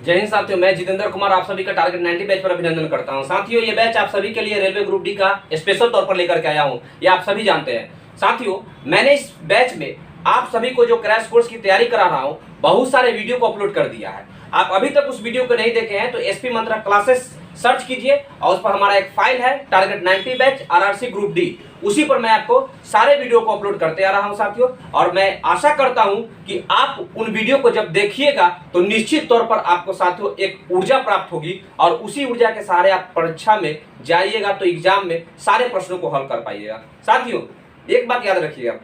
जय हिंद साथियों, मैं जितेंद्र कुमार आप सभी का टारगेट 90 बैच पर अभिनंदन करता हूं। साथियों, ये बैच आप सभी के लिए रेलवे ग्रुप डी का स्पेशल तौर पर लेकर के आया हूं, ये आप सभी जानते हैं। साथियों, मैंने इस बैच में आप सभी को जो क्रैश कोर्स की तैयारी करा रहा हूं, बहुत सारे वीडियो को अपलोड कर दिया है। आप अभी तक उस वीडियो को नहीं देखे हैं तो एसपी मंत्रा क्लासेस सर्च कीजिए और उस पर हमारा एक फाइल है target 90 batch RRC group D, उसी पर मैं आपको सारे वीडियो को अपलोड करते आ रहा हूं साथियों। और मैं आशा करता हूं कि आप उन वीडियो को जब देखिएगा तो निश्चित तौर पर आपको साथियों एक ऊर्जा प्राप्त होगी और उसी ऊर्जा के सहारे आप परीक्षा में जाइएगा तो एग्जाम में सारे प्रश्नों को हल कर पाइएगा। साथियों, एक बात याद रखिएगा,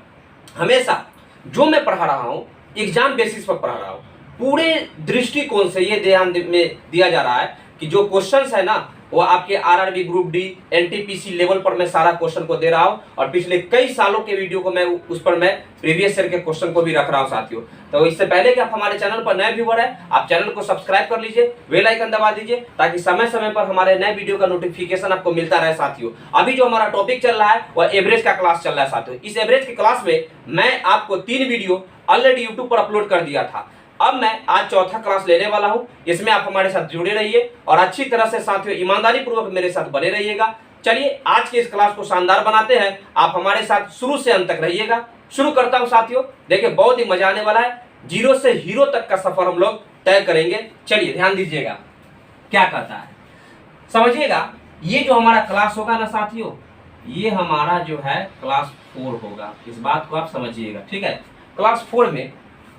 हमेशा जो मैं पढ़ा रहा हूं एग्जाम बेसिस पर पढ़ा रहा हूं, पूरे दृष्टिकोण से ये ध्यान में दिया जा रहा है कि जो क्वेश्चंस है ना वो आपके RRB group D NTPC level पर मैं सारा क्वेश्चन को दे रहा हूं और पिछले कई सालों के वीडियो को मैं उस पर मैं प्रीवियस ईयर के क्वेश्चन को भी रख रहा हूं साथियों। तो इससे पहले कि आप हमारे चैनल पर नए व्यूअर है, आप चैनल को सब्सक्राइब कर लीजिए, बेल आइकन दबा दीजिए ताकि समय समय पर हमारे नए वीडियो का नोटिफिकेशन आपको मिलता रहे साथियों। अभी जो हमारा टॉपिक चल रहा है वह एवरेज का क्लास चल रहा है साथियों। इस एवरेज की क्लास में मैं आपको 3 वीडियो ऑलरेडी यूट्यूब पर अपलोड कर दिया था। अब मैं आज चौथा क्लास लेने वाला हूं, इसमें आप हमारे साथ जुड़े रहिए और अच्छी तरह से साथियों ईमानदारी पूर्वक मेरे साथ बने रहिएगा। चलिए आज के इस क्लास को शानदार बनाते हैं, आप हमारे साथ शुरू से अंत तक रहिएगा। शुरू करता हूं साथियों, देखिए बहुत ही मजा आने वाला है, जीरो से हीरो तक का सफर हम लोग तय करेंगे। चलिए ध्यान दीजिएगा क्या कहता है, समझिएगा। ये जो हमारा क्लास होगा ना साथियों, ये हमारा जो है क्लास 4 होगा, इस बात को आप समझिएगा, ठीक है। क्लास 4 में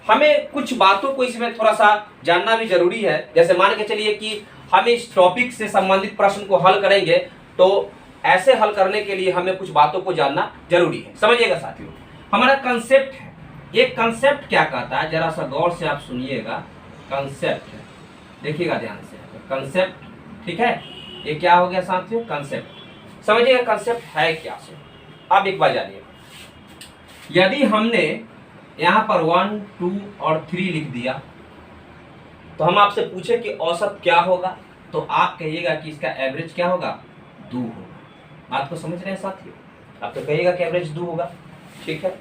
हमें कुछ बातों को इसमें थोड़ा सा जानना भी जरूरी है। जैसे मान के चलिए कि हम इस टॉपिक से संबंधित प्रश्न को हल करेंगे तो ऐसे हल करने के लिए हमें कुछ बातों को जानना जरूरी है। समझिएगा साथियों, हमारा कंसेप्ट है, ये कंसेप्ट क्या कहता है जरा सा गौर से आप सुनिएगा। कंसेप्ट देखिएगा ध्यान से, कंसेप्ट, ठीक है। ये क्या हो गया साथियों, कंसेप्ट। समझिएगा कंसेप्ट है क्या से। अब एक बार जानिए, यदि हमने यहाँ पर 1, 2 और 3 लिख दिया तो हम आपसे पूछे कि औसत क्या होगा, तो आप कहिएगा कि इसका एवरेज क्या होगा, 2 होगा। बात को समझ रहे हैं साथियों, आप तो कहिएगा कि एवरेज 2 होगा, ठीक है।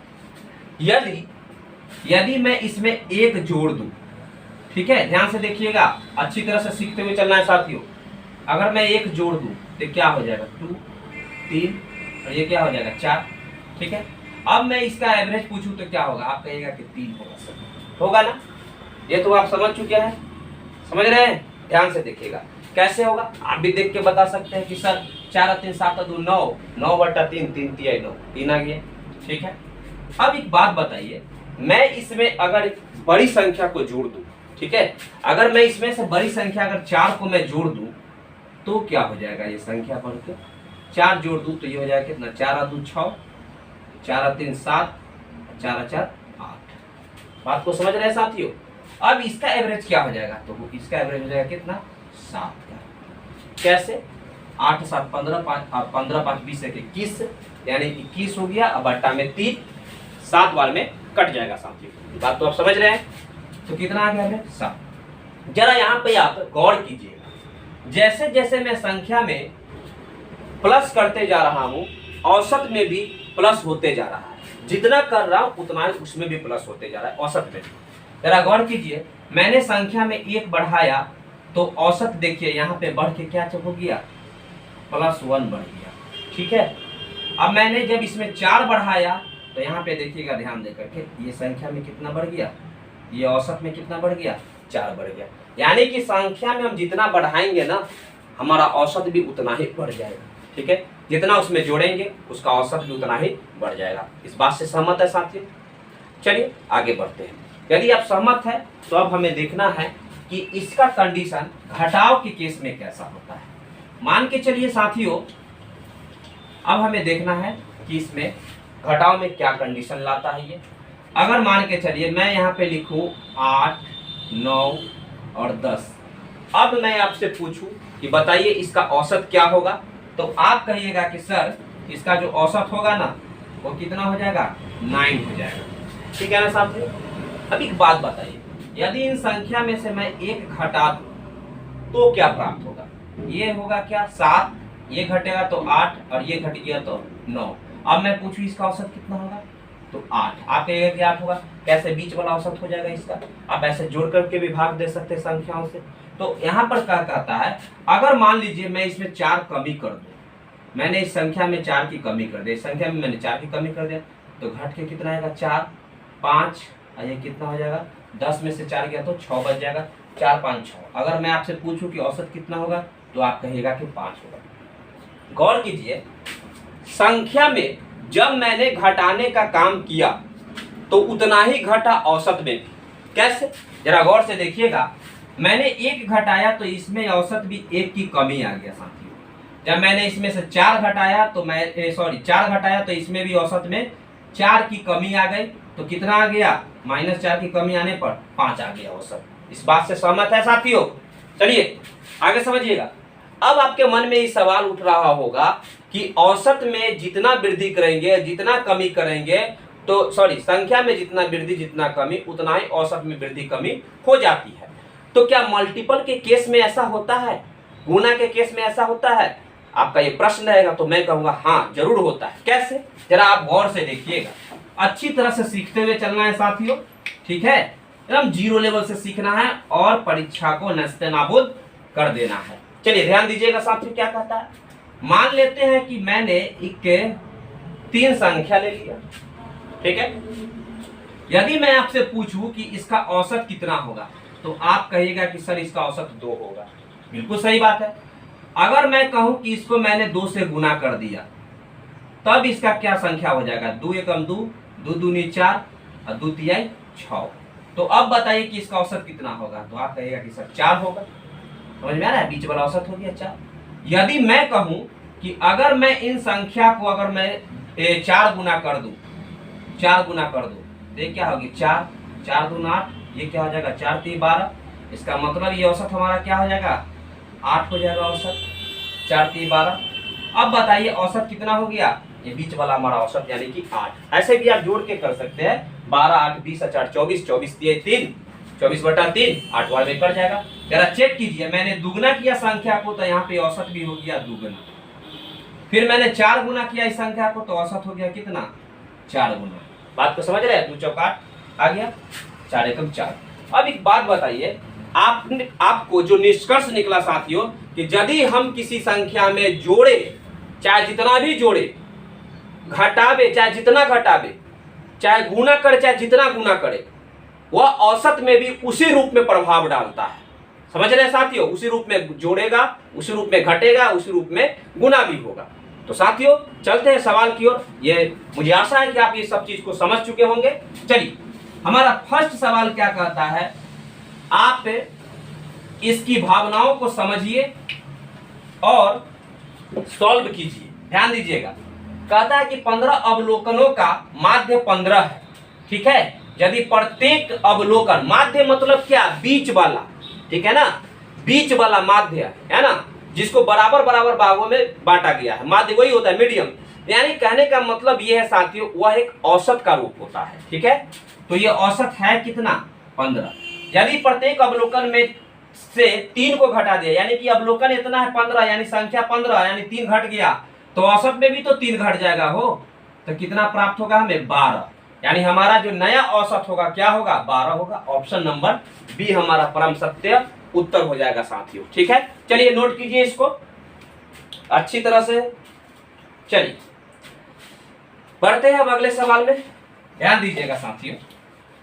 यदि मैं इसमें 1 जोड़ दूं, ठीक है, ध्यान से देखिएगा, अच्छी तरह से सीखते हुए चलना है साथियों। अगर मैं 1 जोड़ दूं तो क्या हो जाएगा, 2, 3 और ये क्या हो जाएगा, 4, ठीक है। अब मैं इसका एवरेज पूछूं तो क्या होगा, आप कहिएगा कि 3 होगा, सर होगा ना। ये तो आप समझ चुके हैं, समझ रहे हैं, ध्यान से देखिएगा कैसे होगा। आप भी देख के बता सकते हैं कि सर 4 और 3 7 और 2 9, 9 बटा 3, 3 3 9, 3 आ गया, ठीक है। अब एक बात बताइए, मैं इसमें अगर बड़ी संख्या को जोड़ दूं, ठीक है, अगर मैं इसमें से बड़ी संख्या अगर 4 को मैं जोड़ दूं तो क्या हो जाएगा, ये संख्या बढ़ के 4 जोड़ दूं तो ये हो जाएगा कितना, 4 और 2 6, 4 और 3 7, 4 और 4 8। बात को समझ रहे हैं साथियों। अब इसका एवरेज क्या हो जाएगा, तो इसका एवरेज हो जाएगा कितना, 7 का। कैसे, 8 7 15, 15 5 20 21, यानी 21 हो गया। अब बट्टा में 3 7 बार में कट जाएगा साथियों। बात तो आप समझ रहे हैं, तो कितना आ गया है, 7। जरा यहाँ पे आप गौर कीजिएगा, जैसे जैसे मैं संख्या में प्लस करते जा रहा हूं औसत में भी प्लस होते जा रहा है, जितना कर रहा हूं उतना उसमें भी प्लस होते जा रहा है औसत में। जरा गौर कीजिए, मैंने संख्या में 1 बढ़ाया तो औसत देखिए यहाँ पे बढ़ के क्या हो गया, +1 बढ़ गया, ठीक है। अब मैंने जब इसमें 4 बढ़ाया तो यहाँ पे देखिएगा ध्यान देकर के, ये संख्या में कितना बढ़ गया, ये औसत में कितना बढ़ गया, 4 बढ़ गया। यानी कि संख्या में हम जितना बढ़ाएंगे ना हमारा औसत भी उतना ही बढ़ जाएगा, ठीक है। जितना उसमें जोड़ेंगे उसका औसत भी उतना ही बढ़ जाएगा। इस बात से सहमत है साथियों। चलिए आगे बढ़ते हैं। यदि आप सहमत हैं तो अब हमें देखना है कि इसका कंडीशन घटाव के केस में कैसा होता है। मान के चलिए साथियों, अब हमें देखना है कि इसमें घटाव में क्या कंडीशन लाता है ये। अगर मान के चलिए मैं यहाँ पे लिखूं 8, 9 और 10, अब मैं आपसे पूछूं कि बताइए इसका औसत क्या होगा, तो आप कहिएगा कि सर इसका जो औसत होगा ना वो कितना हो जाएगा, 9 हो जाएगा, ठीक है ना साथियों। अब एक बात बताइए, यदि इन संख्या में से मैं 1 घटा दूं तो क्या प्राप्त होगा, ये होगा क्या 7, ये घटेगा तो 8 और ये घट गया तो 9। अब मैं पूछूं इसका औसत कितना होगा, तो 8। आप कहिएगा कि 8 होगा, कैसे बीच वाला औसत हो जाएगा इसका। आप ऐसे जोड़ करके भी भाग दे सकते हैं संख्याओं से, तो यहाँ पर क्या कहता है, अगर मान लीजिए मैं इसमें 4 कमी कर दूं, मैंने इस संख्या में 4 की कमी कर दी, इस संख्या में मैंने 4 की कमी कर दिया, तो घट के कितना आएगा 4 5, और ये कितना हो जाएगा 10 में से 4 गया तो 6 बच जाएगा, 4 5 6। अगर मैं आपसे पूछूं कि औसत कितना होगा तो आप कहिएगा कि 5 होगा। गौर कीजिए, संख्या में जब मैंने घटाने का काम किया तो उतना ही घटा औसत में भी। कैसे, जरा गौर से देखिएगा, मैंने 1 घटाया तो इसमें औसत भी 1 की कमी आ गया साथियों। जब मैंने इसमें से 4 घटाया तो 4 घटाया तो इसमें भी औसत में 4 की कमी आ गई, तो कितना आ गया, -4 की कमी आने पर 5 आ गया औसत। इस बात से सहमत है साथियों? चलिए आगे समझिएगा। अब आपके मन में ये सवाल उठ रहा होगा कि औसत में जितना वृद्धि करेंगे, जितना कमी करेंगे, तो संख्या में जितना वृद्धि जितना कमी, उतना ही औसत में वृद्धि कमी हो जाती है। तो क्या मल्टीपल के केस में ऐसा होता है, गुना के केस में ऐसा होता है? आपका ये प्रश्न रहेगा तो मैं कहूंगा हाँ जरूर होता है। कैसे, जरा आप गौर से देखिएगा। अच्छी तरह से सीखते हुए चलना है साथियों, ठीक है, एकदम 0 लेवल से सीखना है और परीक्षा को नस्तेनाबूद कर देना है। चलिए ध्यान दीजिएगा साथियों, क्या कहता है। मान लेते हैं कि मैंने एक 3 संख्या ले लिया, ठीक है। यदि मैं आपसे पूछूं कि इसका औसत कितना होगा तो आप कहिएगा कि सर इसका औसत 2 होगा। बिल्कुल सही बात है। अगर मैं कहूं कि इसको मैंने 2 से गुना कर दिया तब इसका क्या संख्या हो जाएगा, 2 एकम 2, 2 दूनी 4 और 2 तिहाई 6। तो अब बताइए कि इसका औसत कितना होगा, तो आप कहिएगा कि सर 4 होगा। समझ में आ रहा है, बीच वाला औसत हो गया 4। यदि मैं कहूं कि अगर मैं इन संख्या को अगर मैं 4 गुना कर दूं, 4 गुना कर दूं तो ये क्या होगी 4, 4 दूना 8, ये क्या हो जाएगा 4 3 12। इसका मतलब ये औसत हमारा क्या हो जाएगा 8 हो जाएगा औसत, 4 3 12। अब बताइए औसत कितना हो गया, ये बीच वाला हमारा औसत यानी कि 8। ऐसे भी आप जोड़ के कर सकते हैं, 12 8 20 4 24, 24 3 24/3, 8 बार में कट जाएगा। जरा चेक कीजिए, मैंने दुगना किया संख्या को तो यहाँ पे औसत भी हो गया दुगना, फिर मैंने 4 गुना किया इस संख्या को तो औसत हो गया कितना 4 गुना। बात को समझ रहे हैं, 2 चौक 8 आ गया, 4 एकम 4। अब एक बात बताइए, आपको जो निष्कर्ष निकला साथियों कि यदि हम किसी संख्या में जोड़े, चाहे जितना भी जोड़े, घटावे चाहे जितना घटावे, चाहे गुना करे चाहे जितना गुना करे, वह औसत में भी उसी रूप में प्रभाव डालता है। समझ रहे हैं साथियों, उसी रूप में जोड़ेगा, उसी रूप में घटेगा, उसी रूप में गुना भी होगा। तो साथियों चलते हैं सवाल की ओर। ये मुझे आशा है कि आप ये सब चीज को समझ चुके होंगे। चलिए हमारा फर्स्ट सवाल क्या कहता है, आप इसकी भावनाओं को समझिए और सॉल्व कीजिए। ध्यान दीजिएगा, कहता है कि 15 अवलोकनों का माध्य 15 है, ठीक है। यदि प्रत्येक अवलोकन, माध्य मतलब क्या, बीच वाला, ठीक है ना, बीच वाला माध्य है ना, जिसको बराबर बराबर भागों में बांटा गया है, माध्य वही होता है, मीडियम। यानी कहने का मतलब ये है साथियों, वह एक औसत का रूप होता है, ठीक है। तो ये औसत है कितना 15। यदि प्रत्येक अवलोकन में से 3 को घटा दिया, यानी कि अवलोकन इतना है 15, यानी संख्या 15, यानी 3 घट गया तो औसत में भी तो 3 घट जाएगा हो, तो कितना प्राप्त होगा हमें 12। यानी हमारा जो नया औसत होगा क्या होगा 12 होगा। ऑप्शन नंबर बी हमारा परम सत्य उत्तर हो जाएगा साथियों, ठीक है। चलिए नोट कीजिए इसको अच्छी तरह से। चलिए बढ़ते हैं अब अगले सवाल में, ध्यान दीजिएगा साथियों।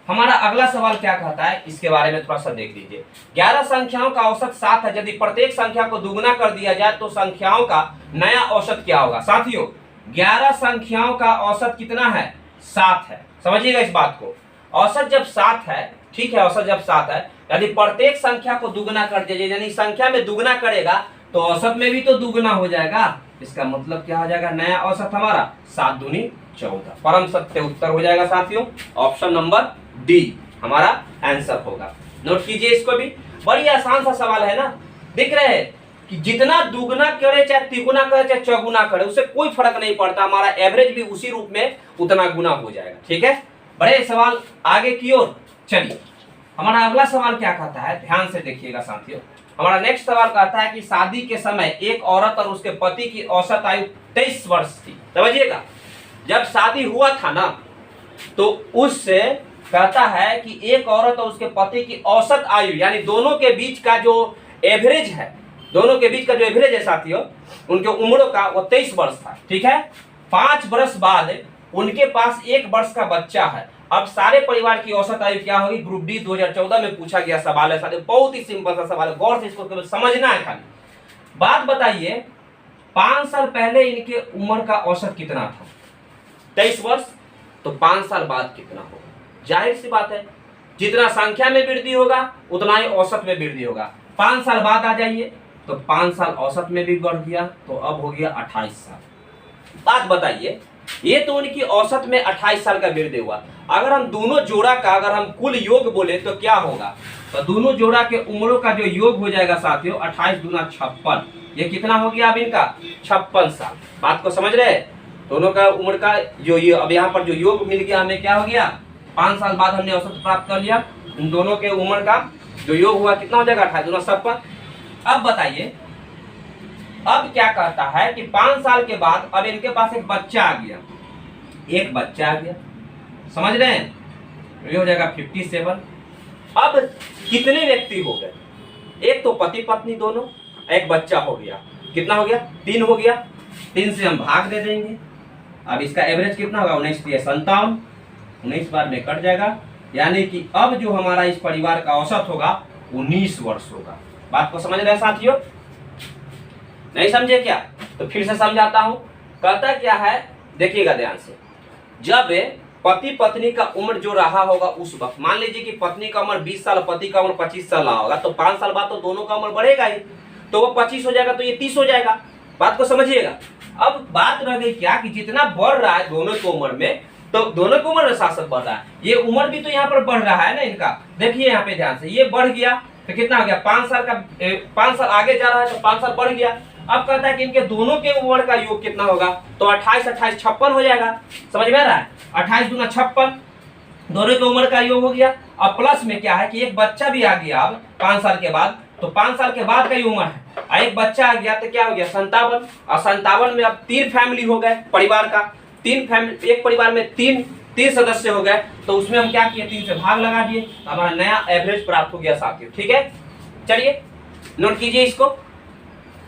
हमारा अगला सवाल क्या कहता है इसके बारे में थोड़ा सा देख लीजिए। 11 संख्याओं का औसत 7 है, यदि प्रत्येक संख्या को दुगुना कर दिया जाए तो संख्याओं का नया औसत क्या होगा। साथियों 11 संख्याओं का औसत कितना है 7 है, समझिएगा इस बात को। औसत जब 7 है, ठीक है, औसत जब 7 है, यदि प्रत्येक संख्या को दुगुना कर दिया जाए, यानी संख्या में दुगुना करेगा तो औसत में भी तो दुगुना हो जाएगा। इसका मतलब क्या हो जाएगा, नया औसत हमारा 7 दूनी 14। परम सत्य उत्तर हो जाएगा साथियों, ऑप्शन नंबर डी हमारा आंसर होगा। नोट कीजिए इसको भी, बड़ी आसान सा सवाल है ना। दिख रहे हैं कि जितना दुगुना करे चाहे तिगुना करे चाहे चौगुना करे, उससे कोई फर्क नहीं पड़ता, हमारा एवरेज भी उसी रूप में उतना गुना हो जाएगा, ठीक है। बड़े सवाल आगे की ओर। चलिए हमारा अगला सवाल क्या कहता है, ध्यान से देखिएगा साथियों। हमारा नेक्स्ट सवाल कहता है कि शादी के समय एक औरत और उसके पति की औसत आयु 23 वर्ष थी। समझिएगा, जब शादी हुआ था ना तो उससे कहता है कि एक औरत और उसके पति की औसत आयु, यानी दोनों के बीच का जो एवरेज है, दोनों के बीच का जो एवरेज है साथियों उनके उम्रों का वो 23 वर्ष था। ठीक है, 5 वर्ष बाद उनके पास 1 वर्ष का बच्चा है। अब सारे परिवार की औसत आयु क्या होगी? ग्रुप डी 2014 में पूछा गया सवाल है साथियों, बहुत ही सिंपल सा सवाल है, गौर से इसको केवल समझना है खाली। बात बताइए 5 साल पहले इनके उम्र का औसत कितना था? 23 वर्ष। तो 5 साल बाद कितना होगा? जाहिर सी बात है, जितना संख्या में वृद्धि होगा उतना ही औसत में वृद्धि होगा। 5 साल बाद आ जाइए तो 5 साल औसत में भी बढ़ गया, तो अब हो गया 28 साल। बात बताइए, ये तो उनकी औसत में 28 साल का वृद्धि हुआ। अगर हम दोनों जोड़ा का अगर हम कुल योग बोले तो क्या होगा? तो दोनों जोड़ा के उम्रों का जो योग हो जाएगा साथियों 28 दूना 56। ये कितना हो गया अब इनका? 56 साल। बात को समझ रहे हैं? दोनों का उम्र का जो ये अब यहाँ पर जो योग मिल गया हमें, क्या हो गया? 5 साल बाद हमने औसत प्राप्त कर लिया, इन दोनों के उम्र का जो योग हुआ कितना हो जाएगा? 28 दूना 56। अब बताइए, अब क्या कहता है कि 5 साल के बाद अब इनके पास एक बच्चा आ गया, एक बच्चा आ गया, समझ रहे हैं? ये हो जाएगा 57। अब कितने व्यक्ति हो गए? एक तो पति पत्नी दोनों, एक बच्चा हो गया, कितना हो गया? 3 हो गया। 3 से हम भाग दे देंगे। अब इसका एवरेज कितना होगा? 19 3 57, 19 बार में कट जाएगा, यानी कि अब जो हमारा इस परिवार का औसत होगा 19 वर्ष होगा। बात को समझ रहे हैं साथियों? नहीं समझे क्या? तो फिर से समझाता हूं। कहता क्या है, देखिएगा ध्यान से। जब पति पत्नी का उम्र जो रहा होगा उस वक्त, मान लीजिए कि पत्नी का उम्र 20 साल, पति का उम्र 25 साल रहा होगा, तो 5 साल बाद तो दोनों का उम्र बढ़ेगा ही, तो वो 25 हो जाएगा, तो ये 30 हो जाएगा। बात को समझिएगा। अब बात रह गई क्या कि जितना बढ़ रहा है दोनों की उम्र में, तो दोनों की उम्र साथ साथ बढ़ रहा है, ये उम्र भी तो यहाँ पर बढ़ रहा है ना इनका। देखिए यहाँ पे ध्यान से, ये बढ़ गया तो कितना हो गया? 5 साल का 5 साल आगे जा रहा है तो 5 साल बढ़ गया। अब कहता है कि इनके दोनों के उम्र का योग कितना होगा? तो 28 28 56 हो जाएगा। समझ में आ रहा है? 28 दूना 56, दोनों की उम्र का योग हो गया। अब प्लस में क्या है कि एक बच्चा भी आ गया अब 5 साल के बाद, तो 5 साल के बाद का ही उम्र है, एक बच्चा आ गया तो क्या हो गया? 57। और 57 में अब 3 फैमिली हो गए परिवार का, 3 फैमिली, एक परिवार में 3 सदस्य हो गए, तो उसमें हम क्या किए? 3 से भाग लगा दिए, तो हमारा नया एवरेज प्राप्त हो गया साथियों। ठीक है, चलिए नोट कीजिए इसको।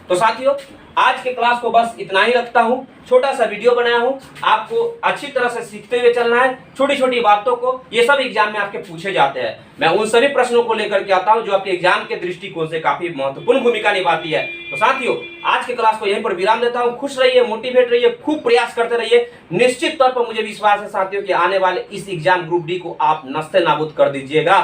तो साथियों आज के क्लास को बस इतना ही रखता हूं, छोटा सा वीडियो बनाया हूं, आपको अच्छी तरह से सीखते हुए चलना है। छोटी छोटी बातों को, ये सब एग्जाम में आपके पूछे जाते हैं, मैं उन सभी प्रश्नों को लेकर के आता हूं जो आपके एग्जाम के दृष्टिकोण से काफी महत्वपूर्ण भूमिका निभाती है। तो साथियों आज के क्लास को यहीं पर विराम देता हूं। खुश रहिए, मोटिवेट रहिए, खूब प्रयास करते रहिए। निश्चित तौर पर मुझे विश्वास है साथियों कि आने वाले इस एग्जाम ग्रुप डी को आप नस्ते नाबूद कर दीजिएगा।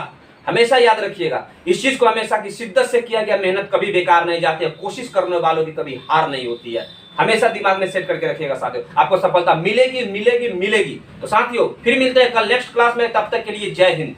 हमेशा याद रखिएगा इस चीज को, हमेशा की शिद्दत से किया गया मेहनत कभी बेकार नहीं जाती है, कोशिश करने वालों की कभी हार नहीं होती है। हमेशा दिमाग में सेट करके रखिएगा साथियों, आपको सफलता मिलेगी मिलेगी मिलेगी। तो साथियों फिर मिलते हैं कल नेक्स्ट क्लास में, तब तक के लिए जय हिंद।